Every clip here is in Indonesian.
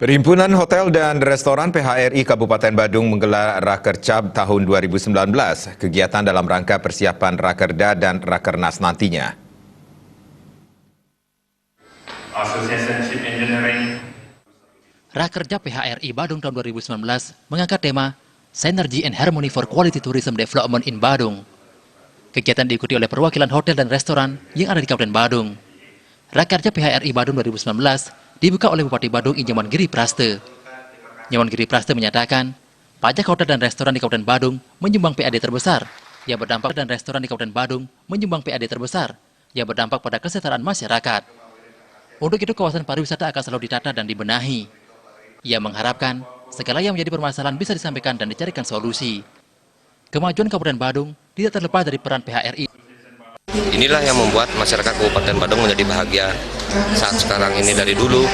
Perhimpunan Hotel dan Restoran PHRI Kabupaten Badung menggelar Rakercap tahun 2019, kegiatan dalam rangka persiapan Rakerda dan Rakernas nantinya. Rakerda PHRI Badung tahun 2019 mengangkat tema Synergy and Harmony for Quality Tourism Development in Badung. Kegiatan diikuti oleh perwakilan hotel dan restoran yang ada di Kabupaten Badung. Rakerda PHRI Badung 2019 dibuka oleh Bupati Badung Nyoman Giri Praste. Nyoman Giri Praste menyatakan, pajak hotel dan restoran di Kabupaten Badung menyumbang PAD terbesar yang berdampak pada kesejahteraan masyarakat. Untuk itu kawasan pariwisata akan selalu ditata dan dibenahi. Ia mengharapkan segala yang menjadi permasalahan bisa disampaikan dan dicarikan solusi. Kemajuan Kabupaten Badung tidak terlepas dari peran PHRI. Inilah yang membuat masyarakat Kabupaten Badung menjadi bahagia saat sekarang ini dari dulu,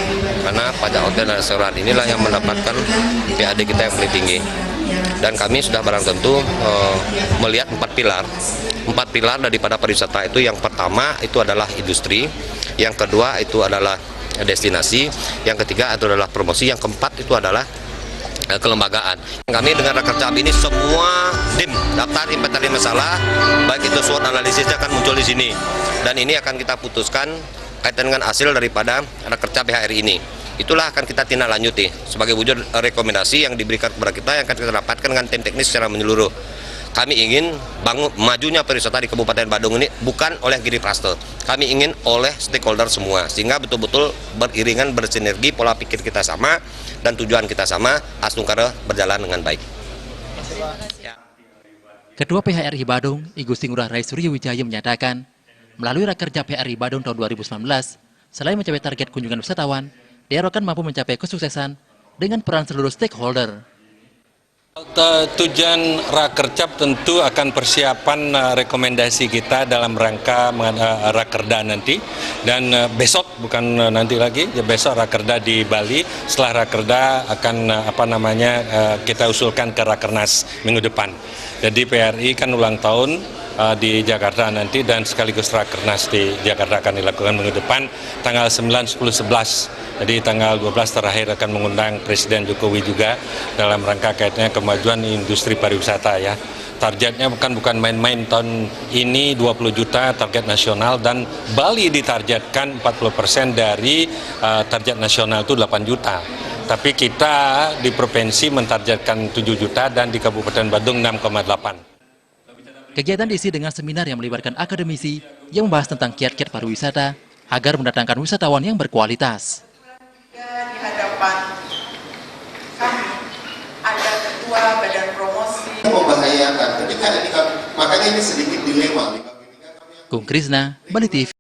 karena pajak hotel dan restoran inilah yang mendapatkan PAD kita yang paling tinggi. Dan kami sudah barang tentu melihat empat pilar daripada pariwisata itu. Yang pertama itu adalah industri, yang kedua itu adalah destinasi, yang ketiga itu adalah promosi, yang keempat itu adalah kelembagaan. Kami dengan Rakercap ini semua daftar inventaris masalah, baik itu SWOT analisisnya akan muncul di sini, dan ini akan kita putuskan kaitan dengan hasil daripada Rakercap PHRI ini. Itulah akan kita tindak lanjuti sebagai wujud rekomendasi yang diberikan kepada kita, yang akan kita dapatkan dengan tim teknis secara menyeluruh. Kami ingin bangun majunya pariwisata di Kabupaten Badung ini bukan oleh Giri Praste, kami ingin oleh stakeholder semua, sehingga betul-betul beriringan, bersinergi, pola pikir kita sama dan tujuan kita sama, Astungkara berjalan dengan baik. Ketua PHRI Badung, I Gusti Ngurah Rai Suryo Wijaya menyatakan, melalui Rakercap PHRI Badung tahun 2019, selain mencapai target kunjungan wisatawan, diharapkan mampu mencapai kesuksesan dengan peran seluruh stakeholder. Tujuan Rakercap tentu akan persiapan rekomendasi kita dalam rangka Rakerda nanti, dan besok bukan nanti lagi, besok Rakerda di Bali. Setelah Rakerda akan kita usulkan ke Rakernas minggu depan. Jadi PRI kan ulang tahun di Jakarta nanti, dan sekaligus Rakernas di Jakarta akan dilakukan minggu depan tanggal 9, 10, 11. Jadi tanggal 12 terakhir akan mengundang Presiden Jokowi juga dalam rangka kaitannya kemajuan industri pariwisata ya. Targetnya bukan main-main, tahun ini 20 juta target nasional, dan Bali ditargetkan 40% dari target nasional itu 8 juta. Tapi kita di provinsi mentargetkan 7 juta dan di Kabupaten Badung 6,8. Kegiatan diisi dengan seminar yang melibatkan akademisi yang membahas tentang kiat-kiat pariwisata agar mendatangkan wisatawan yang berkualitas. Di hadapan kami ada ketua badan promosi. Membahayakan ketika ini, makanya ini sedikit dilema. Kung Krisna, Bali TV.